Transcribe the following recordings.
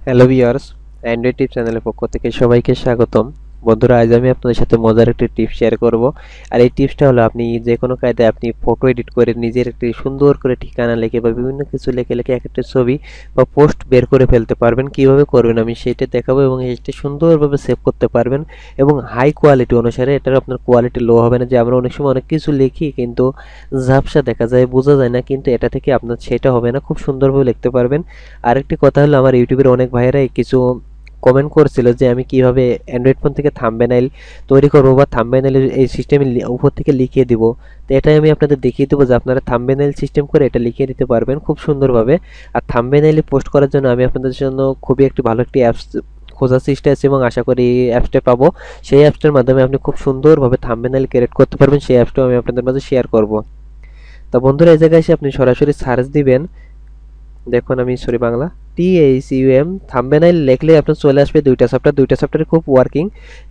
Hello viewers, Android tips চ্যানেলের পক্ষ থেকে সবাইকে স্বাগতম। বন্ধুরা, আজ আমি আপনাদের সাথে মজার একটি টিপস শেয়ার করব। আর এই টিপসটা হলো, আপনি যে কোনো কায়দায় আপনি ফটো এডিট করে নিজের একটি সুন্দর করে ঠিকানা লিখে বা বিভিন্ন কিছু লিখে লিখে একটা ছবি বা পোস্ট বের করে ফেলতে পারবেন। কিভাবে করবেন আমি সেটা দেখাবো, এবং এটা সুন্দরভাবে সেভ করতে পারবেন এবং হাই কোয়ালিটি অনুসারে। এটার আপনার কোয়ালিটি লো হবে না। যে আমরা অনেক সময় অনেক কিছু লিখি কিন্তু ঝাপসা দেখা যায়, বোঝা যায় না, কিন্তু এটা থেকে আপনার সেটা হবে না, খুব সুন্দরভাবে লিখতে পারবেন। আরেকটি কথা হলো, আমার ইউটিউবের অনেক ভাইয়েরা কিছু কমেন্ট করছিল যে আমি কিভাবে অ্যান্ড্রয়েড ফোন থেকে থাম্বনেইল তৈরি করবো বা থাম্বনেইল এই সিস্টেমে উপর থেকে লিখিয়ে দিব। তো এটাই আমি আপনাদের দেখিয়ে দেবো যে আপনারা থাম্বনেইল সিস্টেম করে এটা লিখিয়ে দিতে পারবেন খুব সুন্দরভাবে। আর থাম্বনেইলে পোস্ট করার জন্য আমি আপনাদের জন্য খুবই একটি ভালো একটি অ্যাপস খোঁজার চেষ্টা আছে এবং আশা করি অ্যাপসটা পাবো। সেই অ্যাপসটার মাধ্যমে আপনি খুব সুন্দরভাবে থাম্বনেইল ক্রিয়েট করতে পারবেন। সেই অ্যাপসটাও আমি আপনাদের মাঝে শেয়ার করব। তো বন্ধুরা, এই জায়গায় এসে আপনি সরাসরি সার্চ দিবেন। দেখুন, আমি সরি বাংলা THUM থাম্বনেইল লিখলে আপনার চলে আসবে দুইটা সফটওয়্যার খুব ওয়ার্কিং।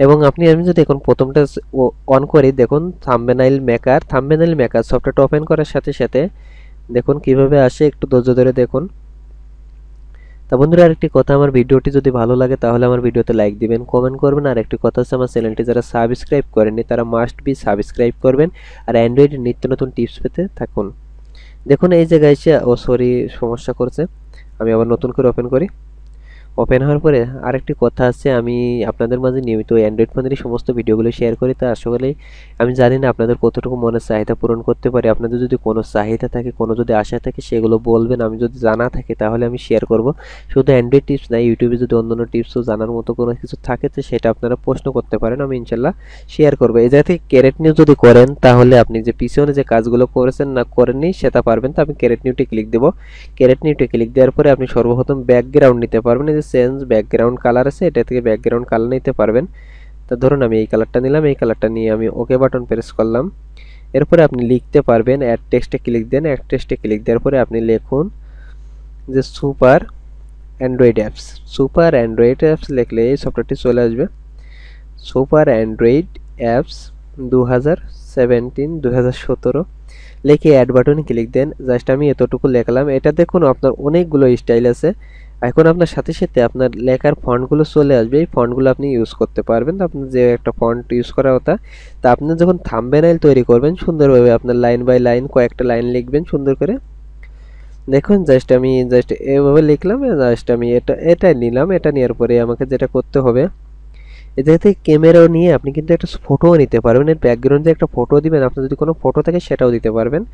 এবং আমি যদি এখন প্রথমটা অন করি, দেখুন থাম্বনেইল মেকার সফটওয়্যারটা ওপেন করার সাথে সাথে দেখুন কিভাবে আসে, একটু ধৈর্য ধরে দেখুন। তা বন্ধুরা, আরেকটি কথা, আমার ভিডিওটি যদি ভালো লাগে তাহলে আমার ভিডিওতে লাইক দিবেন, কমেন্ট করবেন। আর একটি কথা হচ্ছে, আমার চ্যানেলটি যারা সাবস্ক্রাইব করেননি তারা মাস্ট বি সাবস্ক্রাইব করবেন। আর অ্যান্ড্রয়েডের নিত্য নতুন টিপস পেতে থাকুন। দেখুন এই জায়গায় এসে সরি, সমস্যা করছে। আমি আবার নতুন করে ওপেন করি। ওপেন হওয়ার পরে আরেকটি কথা আছে, আমি আপনাদের মাঝে নিয়মিত অ্যান্ড্রয়েড ফোনেরই সমস্ত ভিডিওগুলো শেয়ার করি। তা আসলে আমি জানি না আপনাদের কতটুকু মনের চাহিদা পূরণ করতে পারি। আপনাদের যদি কোনো চাহিদা থাকে, কোনো যদি আশা থাকে, সেগুলো বলবেন। আমি যদি জানা থাকে তাহলে আমি শেয়ার করব। শুধু অ্যান্ড্রয়েড টিপস না, ইউটিউবে যদি অন্যান্য টিপসও জানার মতো কোনো কিছু থাকে তো সেটা আপনারা প্রশ্ন করতে পারেন, আমি ইনশাল্লাহ শেয়ার করবো। এই জায়গা থেকে ক্যারেট নিউ যদি করেন তাহলে আপনি যে পিছনে যে কাজগুলো করেছেন না করেননি সেটা পারবেন। তো আমি ক্যারেট নিউতে ক্লিক দেবো। ক্যারেট নিউতে ক্লিক দেওয়ার পরে আপনি সর্বপ্রথম ব্যাকগ্রাউন্ড নিতে পারবেন। এই যে চেঞ্জ ব্যাকগ্রাউন্ড কালার আছে, এটা থেকে ব্যাকগ্রাউন্ড কালার নিতে পারবেন। তো ধরুন আমি এই কালারটা নিলাম, এই কালারটা নিয়ে আমি ওকে বাটন প্রেস করলাম। এরপরে আপনি লিখতে পারবেন, অ্যাড টেক্সটে ক্লিক দেন। অ্যাড টেক্সটে ক্লিক দেওয়ার পরে আপনি লিখুন যে সুপার অ্যান্ড্রয়েড অ্যাপস লিখলে এই সফটওয়্যারটি চলে আসবে। সুপার অ্যান্ড্রয়েড অ্যাপস 2017 লিখে অ্যাড বাটনে ক্লিক দেন। জাস্ট আমি এতটুকু লিখলাম। এটা দেখুন, আপনার অনেকগুলো স্টাইল আছে। এখন আপনার সাথে সাথে আপনার লেখার ফন্টগুলো চলে আসবে। এই ফন্টগুলো আপনি ইউজ করতে পারবেন। আপনার যে একটা ফন্ট ইউজ করা কথা, তা আপনি যখন থাম্বনেইল তৈরি করবেন সুন্দরভাবে আপনার লাইন বাই লাইন কয়েকটা লাইন লিখবেন সুন্দর করে। দেখুন আমি এভাবে লিখলাম। আমি এটা নিলাম। এটা নেওয়ার পরে আমাকে যেটা করতে হবে, এদের থেকে ক্যামেরাও নিয়ে আপনি কিন্তু একটা ফটোও নিতে পারবেন। এর ব্যাকগ্রাউন্ডে একটা ফটো দিবেন, আপনার যদি কোনো ফটো থাকে সেটাও দিতে পারবেন।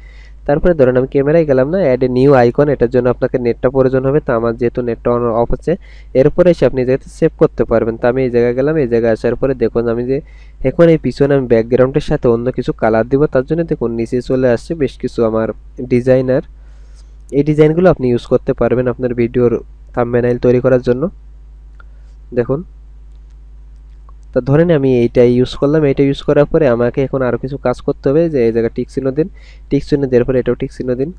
তারপরে ধরেন আমি ক্যামেরায় গেলাম না, অ্যাড এ নিউ আইকন, এটার জন্য আপনাকে নেটটা প্রয়োজন হবে। তো আমার যেহেতু নেটটা অফ আছে, এরপরে এসে আপনি যেহেতু সেভ করতে পারবেন। তো আমি এই জায়গায় গেলাম। এই জায়গায় আসার পরে দেখুন আমি যে এখন এই পিছনে আমি ব্যাকগ্রাউন্ডের সাথে অন্য কিছু কালার দিব। তার জন্য দেখুন নিচে চলে আসছে বেশ কিছু আমার ডিজাইনার। এই ডিজাইনগুলো আপনি ইউজ করতে পারবেন আপনার ভিডিওর থাম্বনেইল তৈরি করার জন্য। দেখুন, তো ধরেন আমি এইটা ইউজ করলাম। এটা ইউজ করার পরে আমাকে এখন আরও কিছু কাজ করতে হবে। যে এই জায়গায় টিক চিহ্ন দিন। টিক চিহ্ন দেওয়ার পরে এটাও টিক চিহ্ন দিন।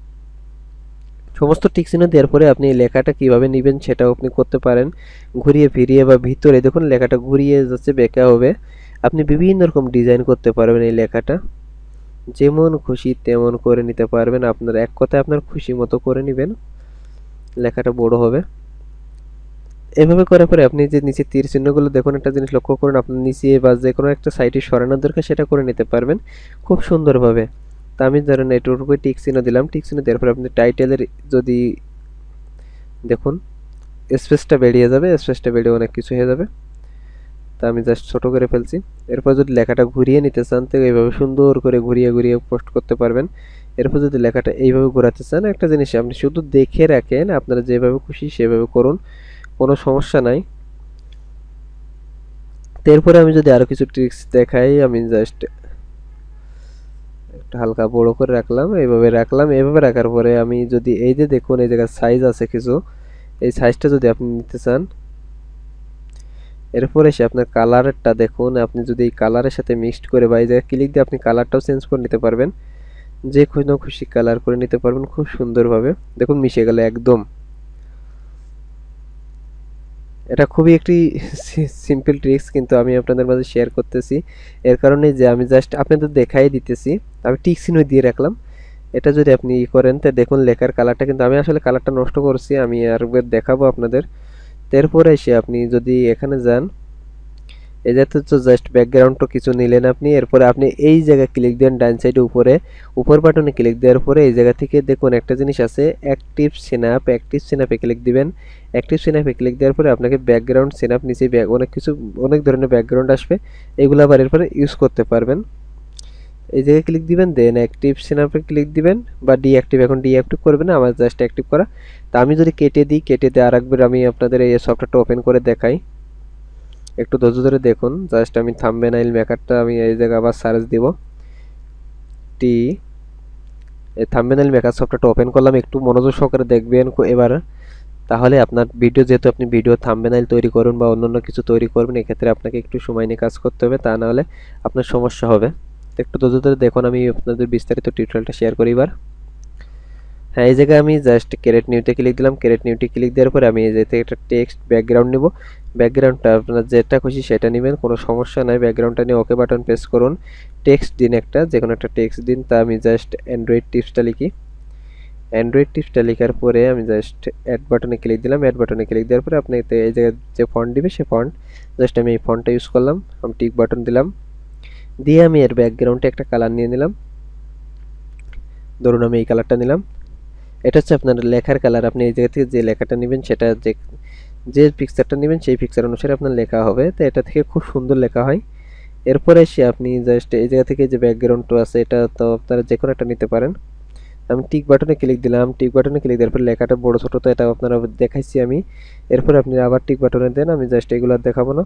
সমস্ত টিক চিহ্ন দেওয়ার পরে আপনি লেখাটা কিভাবে নেবেন সেটাও আপনি করতে পারেন, ঘুরিয়ে ফিরিয়ে বা ভিতরে। দেখুন লেখাটা ঘুরিয়ে যাচ্ছে, বেঁকা হবে। আপনি বিভিন্ন রকম ডিজাইন করতে পারবেন। এই লেখাটা যেমন খুশি তেমন করে নিতে পারবেন। আপনার এক কথায় আপনার খুশি মতো করে নেবেন, লেখাটা বড় হবে। এভাবে করার পরে আপনি যে নিচে তীর চিহ্নগুলো দেখুন, একটা জিনিস লক্ষ্য করুন, আপনার নিচে বা যে কোনো একটা সাইডে সরানোর দরকার সেটা করে নিতে পারবেন খুব সুন্দরভাবে। তা আমি ধরেন এটুকু টিক চিহ্ন দিলাম। টিক চিহ্ন দেওয়ার পরে আপনি টাইটেলের যদি দেখুন স্পেসটা বেরিয়ে যাবে, স্পেসটা বেরিয়ে অনেক কিছু হয়ে যাবে। তা আমি জাস্ট ছোট করে ফেলছি। এরপর যদি লেখাটা ঘুরিয়ে নিতে চান তো এইভাবে সুন্দর করে ঘুরিয়ে ঘুরিয়ে পোস্ট করতে পারবেন। এরপর যদি লেখাটা এইভাবে ঘোরাতে চান, একটা জিনিস আপনি শুধু দেখে রাখেন, আপনারা যেভাবে খুশি সেভাবে করুন, কোনো সমস্যা নাই। এরপরে আমি যদি আরো কিছু ট্রিক্স দেখাই, আমি জাস্ট একটা হালকা বড় করে রাখলাম, এইভাবে রাখলাম। এইভাবে রাখার পরে আমি যদি এই যে দেখুন এই জায়গায় সাইজ আছে কিছু, এই সাইজটা যদি আপনি নিতে চান, এরপরে এসে আপনার কালারটা দেখুন, আপনি যদি এই কালারের সাথে মিক্সড করে বা এই জায়গায় ক্লিক দিয়ে আপনি কালারটাও চেঞ্জ করে নিতে পারবেন, যে কোনো খুশি কালার করে নিতে পারবেন খুব সুন্দরভাবে। দেখুন মিশে গেল একদম। এটা খুবই একটি সিম্পল ট্রিক্স, কিন্তু আমি আপনাদের মাঝে শেয়ার করতেছি এর কারণে যে আমি জাস্ট আপনাদের দেখাই দিতেছি। আমি টিক চিহ্ন দিয়ে রাখলাম। এটা যদি আপনি করেন তো দেখুন লেখার কালারটা, কিন্তু আমি আসলে কালারটা নষ্ট করছি, আমি আরেকবার দেখাবো আপনাদের। তারপরে এসে আপনি যদি এখানে যান, এই যাতে তো জাস্ট ব্যাকগ্রাউন্ড তো কিছু নিলেন আপনি। এরপরে আপনি এই জায়গায় ক্লিক দেন ডান সাইডে উপরে, উপর বাটনে ক্লিক দেওয়ার পরে এই জায়গা থেকে দেখুন একটা জিনিস আছে অ্যাক্টিভ সিনাপ, অ্যাক্টিভ সিনাপে ক্লিক দিবেন। অ্যাক্টিভ সিনাপে ক্লিক দেওয়ার পরে আপনাকে ব্যাকগ্রাউন্ড সিনাপ নিচে অনেক কিছু অনেক ধরনের ব্যাকগ্রাউন্ড আসবে, এগুলো আবার এরপরে ইউজ করতে পারবেন। এই জায়গায় ক্লিক দিবেন, দেন অ্যাক্টিভ সিনাপে ক্লিক দিবেন বা ডিঅ্যাক্টিভ, এখন ডিঅ্যাক্টিভ করবেন না, আমার জাস্ট অ্যাক্টিভ করা। তা আমি যদি কেটে দিই, কেটে দিয়ে আরেকবার আমি আপনাদের এই সফটওয়্যারটা ওপেন করে দেখাই, একটু ধৈর্য ধরে দেখুন। জাস্ট আমি থাম্বনেইল মেকারটা আমি এই জায়গায় আবার সার্চ দিব, টি এই থাম্বনেইল মেকার সফটওয়্যারটা ওপেন করলাম, একটু মনোযোগ সহকারে দেখবেন এবার। তাহলে আপনার ভিডিও, যেহেতু আপনি ভিডিও থাম্বনেইল তৈরি করুন বা অন্যান্য কিছু তৈরি করবেন, এক্ষেত্রে আপনাকে একটু সময় নিয়ে কাজ করতে হবে, তা না হলে আপনার সমস্যা হবে। একটু ধৈর্য ধরে দেখুন, আমি আপনাদের বিস্তারিত টিউটোরিয়ালটা শেয়ার করি এবার। হ্যাঁ, এই জায়গায় আমি জাস্ট ক্রিয়েট নিউতে ক্লিক দিলাম, ক্রিয়েট নিউতে ক্লিক দেওয়ার পরে আমি এই জায়গায় একটা টেক্সট ব্যাকগ্রাউন্ড নেব। ব্যাকগ্রাউন্ডটা আপনার যেটা খুশি সেটা নেবেন, কোনো সমস্যা নাই। ব্যাকগ্রাউন্ডটা নিয়ে ওকে বাটন প্রেস করুন, টেক্সট দিন একটা, যে কোনো একটা টেক্সট দিন। তা আমি জাস্ট অ্যান্ড্রয়েড টিপসটা লিখি। অ্যান্ড্রয়েড টিপসটা লেখার পরে আমি জাস্ট অ্যাড বাটনে ক্লিক দিলাম। অ্যাড বাটনে ক্লিক দেওয়ার পরে আপনি এই জায়গায় যে ফন্ট দিবে সে ফন্ট, জাস্ট আমি এই ফন্টটা ইউজ করলাম। আমি টিক বাটন দিলাম, দিয়ে আমি এর ব্যাকগ্রাউন্ডে একটা কালার নিয়ে নিলাম। ধরুন আমি এই কালারটা নিলাম, এটা হচ্ছে আপনার লেখার কালার। আপনি এই জায়গা থেকে যে লেখাটা নেবেন সেটা যে পিকচারটা নেবেন সেই পিকচার অনুসারে আপনার লেখা হবে, তো এটা থেকে খুব সুন্দর লেখা হয়। এরপরে এসে আপনি জাস্ট এই জায়গা থেকে যে ব্যাকগ্রাউন্ডটা আছে এটা তো আপনারা যে কোনো একটা নিতে পারেন। আমি টিক বাটনে ক্লিক দিলাম, টিক বাটনে ক্লিক দেওয়ার পর লেখাটা বড় ছোট তো এটা আপনারা দেখাইছি আমি। এরপর আপনি আবার টিক বাটনে দেন, আমি জাস্ট এগুলো আর দেখাবো না।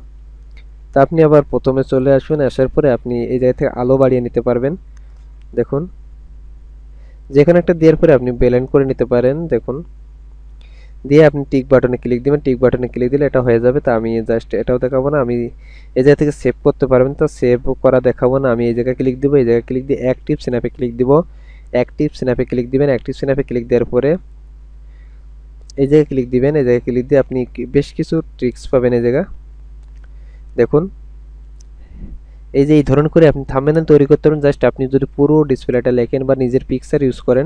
তা আপনি আবার প্রথমে চলে আসবেন, আসার পরে আপনি এই জায়গা থেকে আলো বাড়িয়ে নিতে পারবেন। দেখুন যেখানে একটা দেওয়ার পরে আপনি ব্লেন্ড করে নিতে পারেন, দেখুন দিয়ে আপনি টিক বাটনে ক্লিক দিবেন। টিক বাটনে ক্লিক দিলে এটা হয়ে যাবে। তা আমি জাস্ট এটাও দেখাবো না, আমি এই জায়গা থেকে সেভ করতে পারবেন, তো সেভ করা দেখাবো না। আমি এই জায়গায় ক্লিক দিব, এই জায়গায় ক্লিক দিয়ে অ্যাক্টিভ স্ন্যাপে ক্লিক দিব। অ্যাক্টিভ স্ন্যাপে ক্লিক দিবেন, অ্যাক্টিভ স্ন্যাপে ক্লিক দেওয়ার পরে এই জায়গায় ক্লিক দিবেন। এই জায়গায় ক্লিক দিয়ে আপনি বেশ কিছু ট্রিক্স পাবেন এই জায়গা। দেখুন এই যে এই ধরনের করে আপনি থাম্বনেল তৈরি করতে পারেন। জাস্ট আপনি যদি পুরো ডিসপ্লেটা লেখেন বা নিজের পিকচার ইউজ করেন,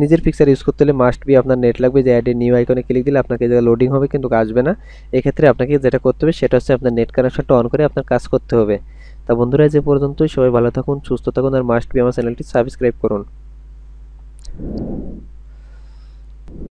নিজের পিকচার ইউজ করতে হলে মাস্ট বি আপনার নেট লাগবে। যে অ্যাড এ নিউ আইকনে ক্লিক দিলে আপনাকে এই জায়গায় লোডিং হবে কিন্তু আসবে না। এক্ষেত্রে আপনাকে যেটা করতে হবে সেটা হচ্ছে আপনার নেট কানেকশনটা অন করে আপনার কাজ করতে হবে। তা বন্ধুরা যে পর্যন্তই, সবাই ভালো থাকুন, সুস্থ থাকুন, আর মাস্ট বি আমার চ্যানেলটি সাবস্ক্রাইব করুন।